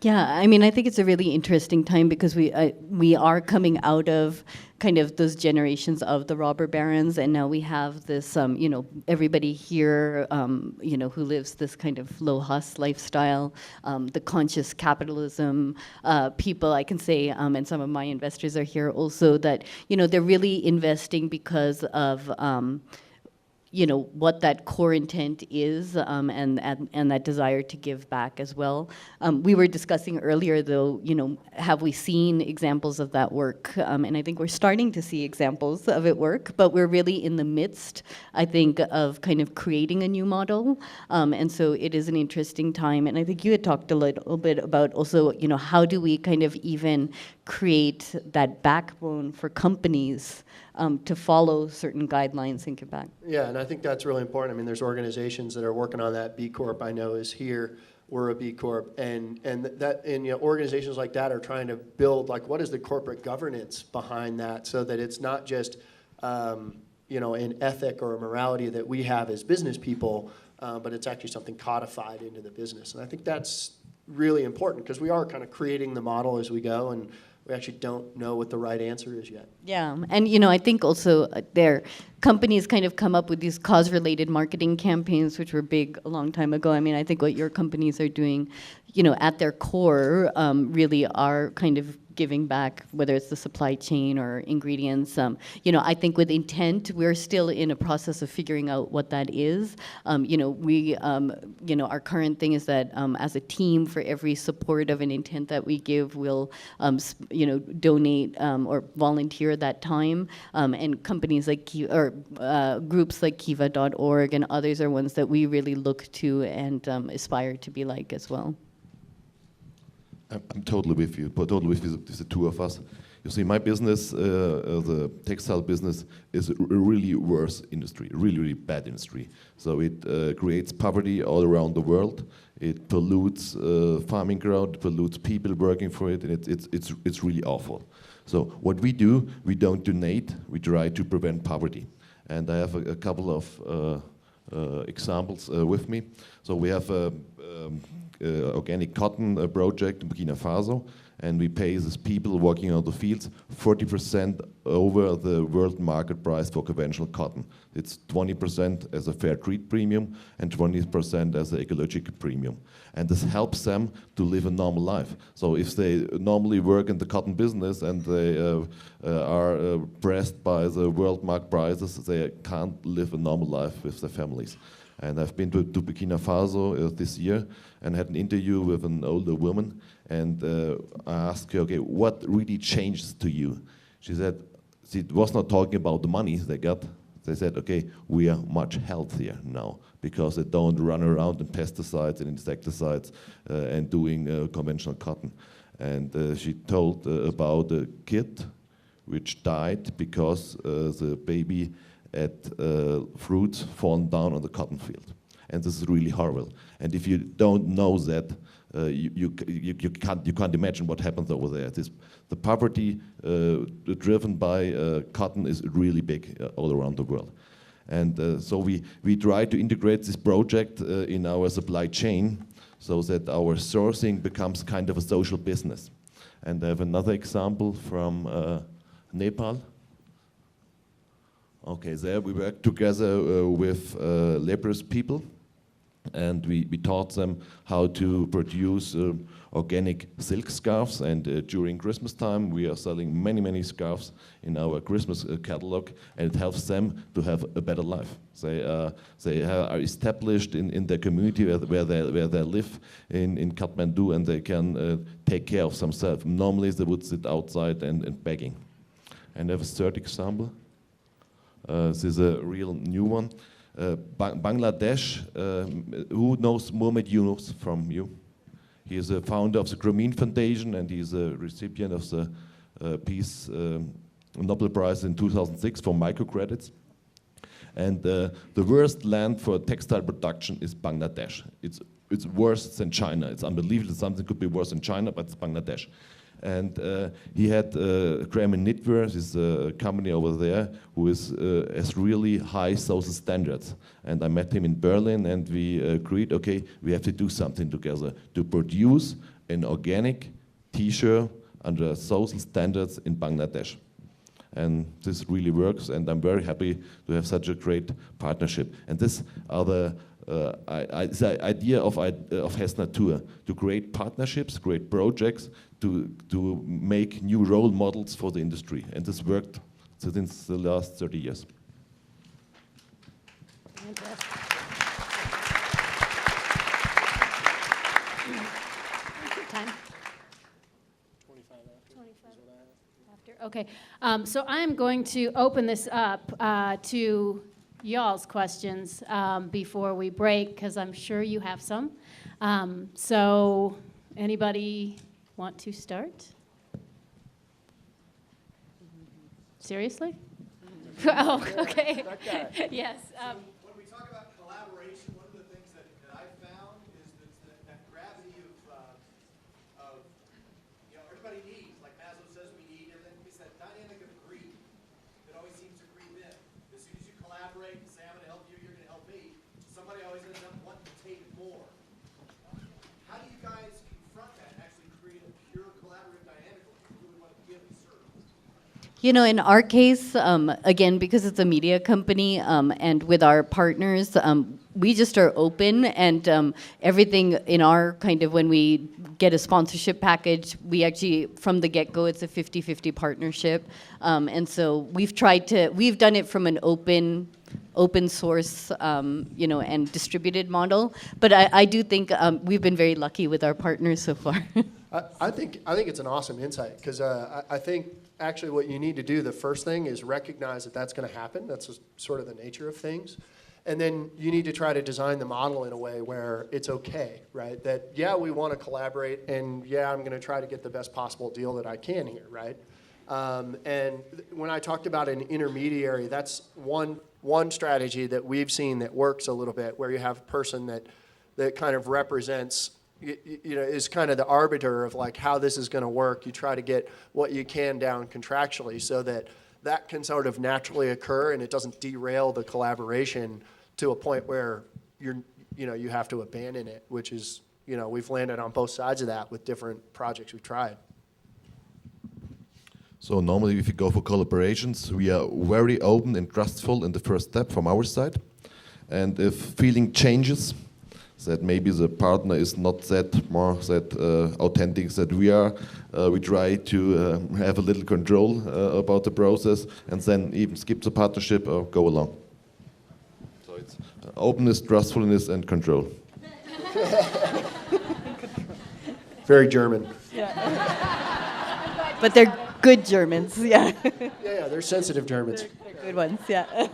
Yeah, I mean, I think it's a really interesting time because we are coming out of kind of those generations of the robber barons, and now we have this, you know, everybody here, you know, who lives this kind of LOHAS lifestyle, the conscious capitalism people, I can say, and some of my investors are here also, that, you know, they're really investing because of you know, what that core intent is, and that desire to give back as well. We were discussing earlier, though, you know, have we seen examples of that work? And I think we're starting to see examples of it work, but we're really in the midst, I think, of kind of creating a new model. And so it is an interesting time. And I think you had talked a little bit about also, you know, how do we kind of even create that backbone for companies to follow certain guidelines and give back. Yeah, and I think that's really important. I mean, there's organizations that are working on that. B Corp, I know, is here. We're a B Corp, and you know, organizations like that are trying to build, like, what is the corporate governance behind that, so that it's not just you know, an ethic or a morality that we have as business people, but it's actually something codified into the business. And I think that's really important because we are kind of creating the model as we go, and we actually don't know what the right answer is yet. Yeah, and you know, I think also their companies kind of come up with these cause-related marketing campaigns, which were big a long time ago. I mean, I think what your companies are doing, you know, at their core, really are kind of giving back, whether it's the supply chain or ingredients. You know, I think with intent, we're still in a process of figuring out what that is. You know, we, you know, our current thing is that as a team, for every support of an intent that we give, we'll, you know, donate or volunteer that time. And companies like, or groups like Kiva.org and others are ones that we really look to and aspire to be like as well. I'm totally with you, but totally with the two of us. You see, my business, the textile business, is a really worse industry, really bad industry. So it creates poverty all around the world. It pollutes farming ground, pollutes people working for it, and it's really awful. So what we do, we don't donate, we try to prevent poverty. And I have a couple of examples with me. So we have a organic cotton project in Burkina Faso, and we pay these people working on the fields 40% over the world market price for conventional cotton. It's 20% as a fair trade premium and 20% as an ecological premium. And this helps them to live a normal life. So if they normally work in the cotton business and they are pressed by the world market prices, they can't live a normal life with their families. And I've been to Burkina Faso this year and had an interview with an older woman, and I asked her, okay, what really changed to you? She said, she was not talking about the money they got. They said, okay, we are much healthier now because they don't run around in pesticides and insecticides and doing conventional cotton. And she told about a kid which died because the baby at fruits fallen down on the cotton field. And this is really horrible. And if you don't know that, you can't imagine what happens over there. The poverty driven by cotton is really big all around the world. And so we try to integrate this project in our supply chain so that our sourcing becomes kind of a social business. And I have another example from Nepal. Okay, there we work together with leprous people, and we taught them how to produce organic silk scarves, and during Christmas time we are selling many scarves in our Christmas catalog, and it helps them to have a better life. They are established in their community where they live in Kathmandu, and they can take care of themselves. Normally they would sit outside and begging. And I have a third example. This is a real new one. Bangladesh, who knows Mohamed Yunus from you? He is a founder of the Grameen Foundation, and he's a recipient of the Peace Nobel Prize in 2006 for microcredits. And the worst land for textile production is Bangladesh. It's worse than China. It's unbelievable something could be worse than China, but it's Bangladesh. And he had Graham Knitwear, this company over there, who has really high social standards. And I met him in Berlin, and we agreed, okay, we have to do something together to produce an organic T-shirt under social standards in Bangladesh. And this really works, and I'm very happy to have such a great partnership. And this are the idea of HES Natur, to create partnerships, create projects, to make new role models for the industry. And this worked since the last 30 years. Time? 25 after. Okay, so I'm going to open this up to y'all's questions before we break, because I'm sure you have some. So anybody want to start? Seriously? Oh, okay. Yes. When we talk about collaboration, one of the things that I've found is that gravity of everybody needs, like Maslow says we need, and then it's that dynamic of greed that always seems to creep in. As soon as you collaborate and say, I'm going to help you, you're going to help me, somebody always ends up wanting to take more. How do you guys confront that and actually create a pure collaborative dynamic where you really want to give and serve? You know, in our case, again, because it's a media company and with our partners, we just are open, and everything in our kind of, when we get a sponsorship package, we actually, from the get-go, it's a 50-50 partnership. And so we've done it from an open source, and distributed model. But I do think we've been very lucky with our partners so far. I think it's an awesome insight, because I think actually what you need to do, the first thing is recognize that that's going to happen. That's sort of the nature of things. And then you need to try to design the model in a way where it's okay, right? That, yeah, we want to collaborate, and yeah, I'm going to try to get the best possible deal that I can here, right? And when I talked about an intermediary, that's one strategy that we've seen that works a little bit, where you have a person that kind of represents, is kind of the arbiter of like how this is going to work. You try to get what you can down contractually so that can sort of naturally occur, and it doesn't derail the collaboration to a point where you have to abandon it, which is, we've landed on both sides of that with different projects we've tried. So normally if you go for collaborations, we are very open and trustful in the first step from our side. And if feeling changes, that maybe the partner is not that authentic that we are, we try to have a little control about the process, and then even skip the partnership or go along. So it's openness, trustfulness, and control. Very German. But they're good Germans, yeah. Yeah, they're sensitive Germans. They're good ones, yeah.